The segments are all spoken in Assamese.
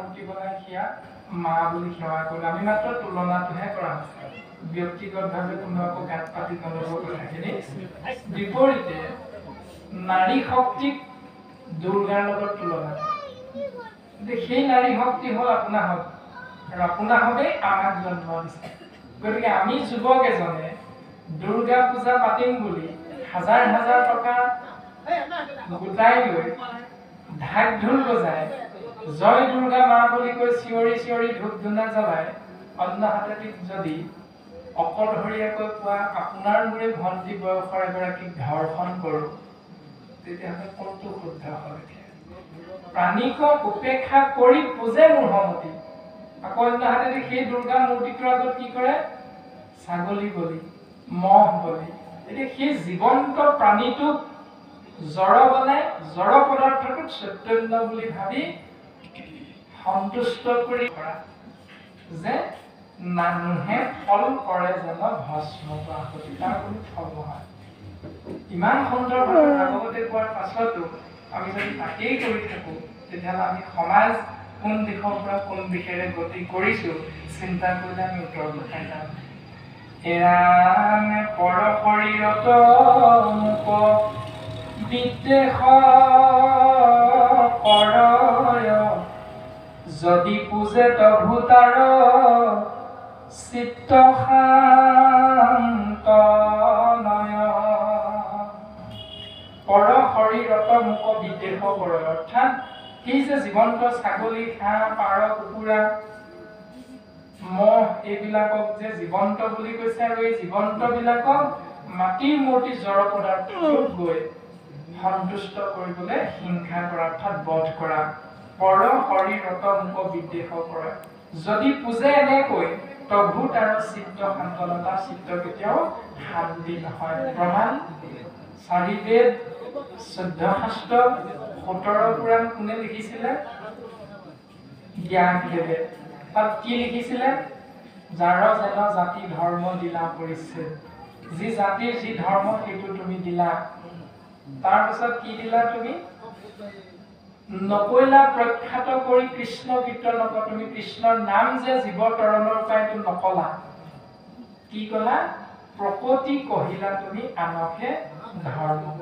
মূৰ্তি বনাই সেয়া মা বুলি সেৱা কৰিলে। আমি মাত্ৰ তুলনাটোহে কৰা হৈছে, ব্যক্তিগতভাৱে কোনো আকৌ গাত পাতি নল'ব কথাখিনি। বিপৰীতে নাৰী শক্তিক দুৰ্গাৰ লগত তুলনা কৰে। সেই নাৰী শক্তি হ'ল আপোনাহঁত, আৰু আপোনাহঁতেই আমাক জন্ম দিছে। গতিকে আমি যুৱক এজনে দুৰ্গা পূজা পাতিম বুলি হাজাৰ হাজাৰ টকা গোটাই লৈ ঢাক ঢোল বজাই জয় দুৰ্গা মা বুলি কৈ চিঞৰি চিঞৰি ধূপ ধূনা জ্বলাই অন্য হাতেদি যদি অকলশৰীয়াকৈ পোৱা আপোনাৰ মোৰে ভণ্টি বয়সৰ এগৰাকীক ধৰ্ষণ কৰোঁ, তেতিয়াহ'লে কোনটো শুদ্ধ হ'ল? প্ৰাণীকক উপেক্ষা কৰি পূজে মোৰ সমতি, আকৌ অন্য হাতেদি সেই দুৰ্গা মূৰ্তিটোৰ আগত কি কৰে? ছাগলী বলি, মহ বলি। এতিয়া সেই জীৱন্ত প্ৰাণীটোক জড় বনাই জড় পদাৰ্থটোক চৈতন্য বুলি ভাবি সন্তুষ্ট কৰি কৰা যে মানুহে ফল কৰে যেন ভস্ম আহুতি, তাৰ কোনো ফল নহয়। ইমান সুন্দৰভাৱে ভাগৱতে কোৱাৰ পাছতো আমি যদি তাকেই কৰি থাকোঁ, তেতিয়াহ'লে আমি সমাজ কোন দিশৰ পৰা কোন দিশেৰে গতি কৰিছোঁ চিন্তা কৰিলে আমি উত্তৰ দেখাই যাম। এৰামে পৰ শৰীৰত মোক বিদ্বেষ কৰয়, যদি পূজে তভু তাৰ চিত্ত শান্ত নয়। পৰ শৰীৰত মোক বিদ্বেষ কৰয়, অৰ্থাৎ সেই যে জীৱন্ত ছাগলী, হাঁহ, পাৰ, কুকুৰা, মহ এইবিলাকক যে জীৱন্ত বুলি কৈছে, আৰু এই জীৱন্ত বিলাকক মাটিৰ মূৰ্তি জড় পদাৰ্থটোত গৈ সন্তুষ্ট কৰিবলৈ হিংসা কৰা অৰ্থাৎ বধ কৰা। পৰ শৰীৰত মোক বিদ্বেষ কৰে, যদি পূজে এনেকৈ প্ৰভু তাৰ চিত্ত শান্তনতা, চিত্ত কেতিয়াও শান্তি নহয়। প্ৰমাণ 4 বেদ, 14 শাস্ত্ৰ, 17 পুৰাণ কোনে লিখিছিলে? ব্যাসদেৱে। তাত কি লিখিছিলে? যাৰ যেন জাতি ধৰ্ম দিলা পৰিছে, যি জাতিৰ যি ধৰ্ম সেইটো তুমি দিলা। তাৰপিছত কি দিলা তুমি? নকৈলা প্ৰখ্যাত কৰি কৃষ্ণ কীৰ্তন নক, তুমি কৃষ্ণৰ নাম যে জীৱ তৰণৰ উপায়টো নকলা। কি কলা? প্ৰকৃতি কহিলা তুমি আনকে ধৰ্ম,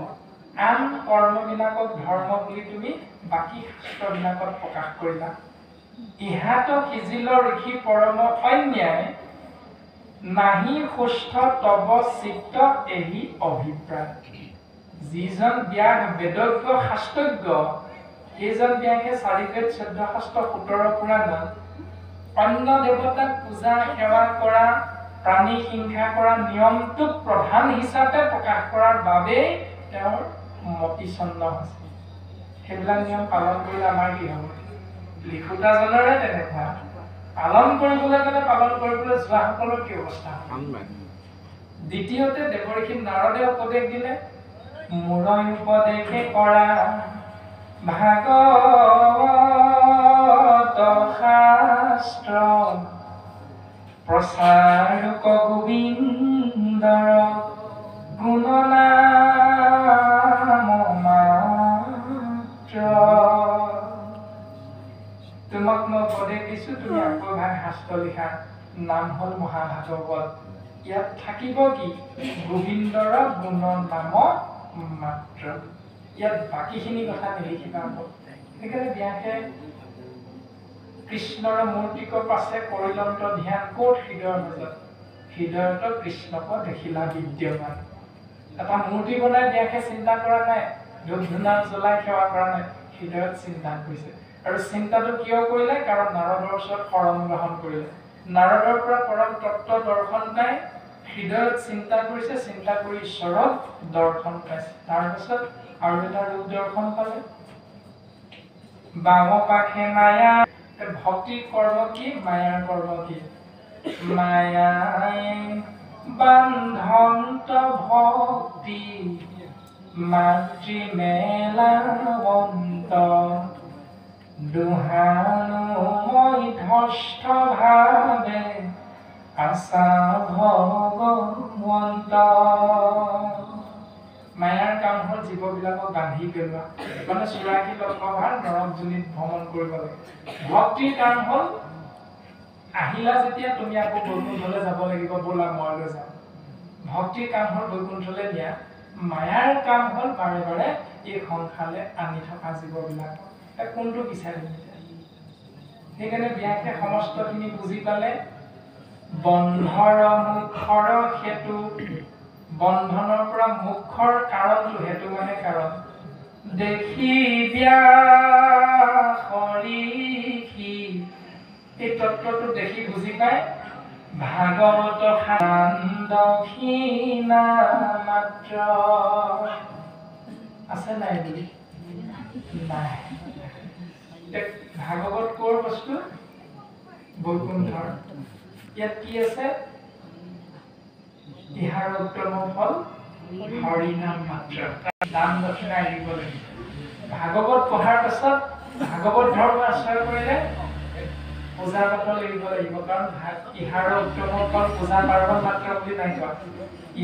আন কৰ্মবিলাকক ধৰ্ম বুলি তুমি বাকী শাস্ত্ৰবিলাকত প্ৰকাশ কৰিলা। ইহাত সিজিল ঋষি পৰম অন্যায়, নাহি সুস্থ তব চিত্ত এহি অভিপ্ৰায়। যিজন ব্যাস বেদজ্ঞ শাস্ত্ৰজ্ঞ, সেইজন ব্যাসে 4 বেদ, 14 শাস্ত্ৰ, 17 পুৰাণত অন্য দেৱতাক পূজা সেৱা কৰা, প্ৰাণী হিংসা কৰা নিয়মটোক প্ৰধান হিচাপে প্ৰকাশ কৰাৰ বাবেই তেওঁৰ মতিচন্ন হৈছে। সেইবিলাক নিয়ম পালন কৰিলে আমাৰ কি হ'ব? লিখোতাজনৰে তেনেকুৱা, পালন কৰিবলৈ গ'লে পালন কৰিবলৈ যোৱাসকলৰ কি অৱস্থা হ'ব? দ্বিতীয়তে দেৱৰ্ষি নাৰদে উপদেশ দিলে, মূৰৈ উপদেশে কৰা ভাগৱত শাস্ত্ৰ, প্ৰচাৰক গোবিন্দৰ গুণনাম মাত্ৰ। তোমাক মই উপদেশ দিছো, তুমি আকৌ ভাগ শাস্ত্ৰ লিখা, নাম হ'ল মহাভাগৱত। ইয়াত থাকিব কি? গোবিন্দৰ গুণ নাম মাত্ৰ। ইয়াত বাকীখিনি কথা নিলিখিবা। সেইকাৰণে ব্যাসে কৃষ্ণৰ মূৰ্তিক পাছে কৰিলন্ত ধ্যান ক'ত? হৃদয়ৰ মাজত। হৃদয়ত কৃষ্ণক দেখিলা বিদ্যমান। এটা মূৰ্তি বনাই ব্যাসে চিন্তা কৰা নাই, ধূপ ধূনা জ্বলাই সেৱা কৰা নাই, হৃদয়ত চিন্তা কৰিছে। আৰু চিন্তাটো কিয় কৰিলে? কাৰণ নাৰদৰ ওচৰত শৰণ গ্ৰহণ কৰিলে। নাৰদৰ পৰা পৰম তত্ত্ব দৰ্শন পাই হৃদয়ত চিন্তা কৰিছে, চিন্তা কৰি ঈশ্বৰক দৰ্শন পাইছে। তাৰপিছত আৰু এটা ৰূপ দৰ্শন পালে, বাম পাশে মায়া। ভক্তিৰ কৰ্ম কি? মায়াৰ কৰ্ম কি? মায়াই বান্ধন্ত ভক্তি মাতৃ মেলাবন্ত, দুহানো মই ধষ্ট ভাবে আশা ভগৱন্ত। মায়াৰ কাম হ'ল জীৱবিলাকক বান্ধি পেলোৱা, মানে 84 লক্ষভাৰ নৰক যোনিত ভ্ৰমণ কৰিব লাগে। ভক্তিৰ কাম হ'ল আহিলা যেতিয়া তুমি আকৌ বৈকুণ্ঠলৈ যাব লাগিব, ব'লা মই লৈ যাম। ভক্তিৰ কাম হ'ল বৈকুণ্ঠলৈ নিয়া, মায়াৰ কাম হ'ল বাৰে বাৰে এই সংসাৰলৈ আনি থকা জীৱবিলাক। কোনটো বিচাৰিম? সেইকাৰণে ব্যাসে সমস্তখিনি বুজি পালে। বন্ধৰ মুখৰ হেতু, বন্ধনৰ পৰা মুখৰ কাৰণটো, হেতু মানে কাৰণ, দেখি ব্যাসৰিষি, এই তত্ত্বটো দেখি বুজি পায় ভাগৱত দক্ষিণা মাত্ৰ আছে নাই বুলি? নাই। ভাগৱত ক'ৰ বস্তু? বৈকুণ্ঠৰ। ইয়াত কি আছে? ইহাৰ উত্তম ফল হৰিনাম মাত্ৰ। দান দক্ষিণা এৰিব লাগিব। ভাগৱত পঢ়াৰ পাছত ভাগৱত ধৰ্ম আশ্ৰয় কৰিলে পূজা পাতল এৰিব লাগিব, কাৰণ ইহাৰ উত্তম ফল পূজা পাৰ্বণ মাত্ৰ বুলি নাই কোৱা।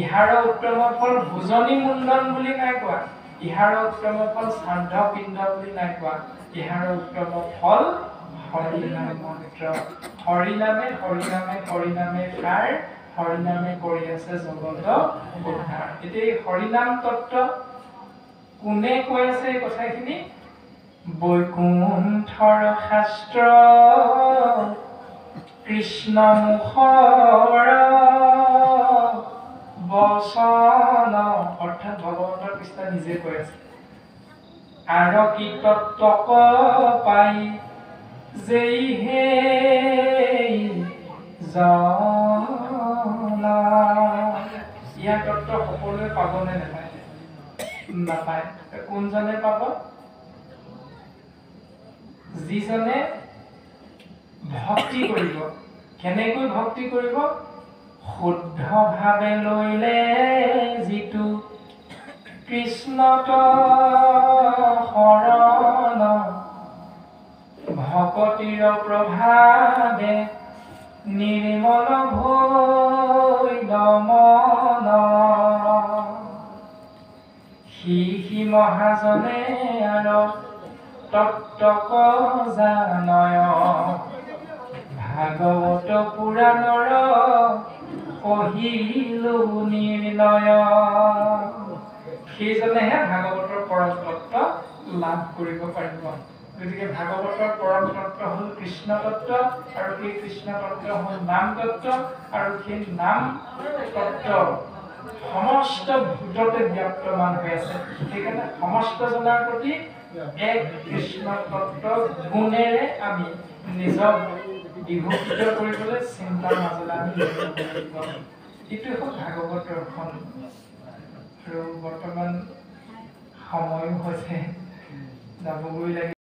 ইহাৰ উত্তম ফল ভোজনী মুণ্ডন বুলি নাই কোৱা। ইহাৰ উত্তম ফল শ্ৰাদ্ধ পিণ্ড বুলি নাই কোৱা। ইহাৰ উত্তম ফল হৰিনাম মাত্ৰ। হৰিনামে হৰিনামে হৰিনামে কাৰ, হৰিনামে কৰি আছে জগত উদ্ধাৰ। এতিয়া এই হৰিনাম তত্ত্ব কোনে কৈ আছে এই কথাখিনি? বৈকুণ্ঠৰ শাস্ত্ৰ কৃষ্ণ মুখৰ বচন, অৰ্থাৎ ভগৱন্তৰ কৃষ্ণ নিজে কৈ আছে। আৰু কি তত্ত্বক পাই যেই হে জনা, ইয়াৰ তত্ত্ব সকলোৱে পাবনে নাপায়? নাপায়। কোনজনে পাব? যিজনে ভক্তি কৰিব। কেনেকৈ ভক্তি কৰিব? শুদ্ধভাৱে লৈলে যিটো কৃষ্ণত শৰণ, ভকতিৰ প্ৰভাৱে নিৰ্মল ভৈল মন, সি মহাজনে আৰু তত্ত্বক জানয়, ভাগৱত পুৰাণৰ পঢ়িলো নিৰ্ণয়। সেইজনেহে ভাগৱতৰ পৰম তত্ত্ব লাভ কৰিব পাৰিব। গতিকে ভাগৱতৰ পৰম তত্ত্ব হ'ল কৃষ্ণ তত্ত্ব, আৰু সেই কৃষ্ণ তত্ত্ব হ'ল নাম তত্ত্ব, আৰু সেই নাম তত্ত্ব সমস্ত ভূততে ব্যক্তমান হৈ আছে। সেইকাৰণে সমস্ত জনাৰ প্ৰতি এক কৃষ্ণ তত্ত্ব গুণেৰে আমি নিজক বিভূষিত কৰিবলৈ চিন্তাৰ মাজলৈ আমি এইটো হ'ল ভাগৱত দৰ্শন। আৰু বৰ্তমান সময়ো হৈছে, যাবগৈ লাগিব।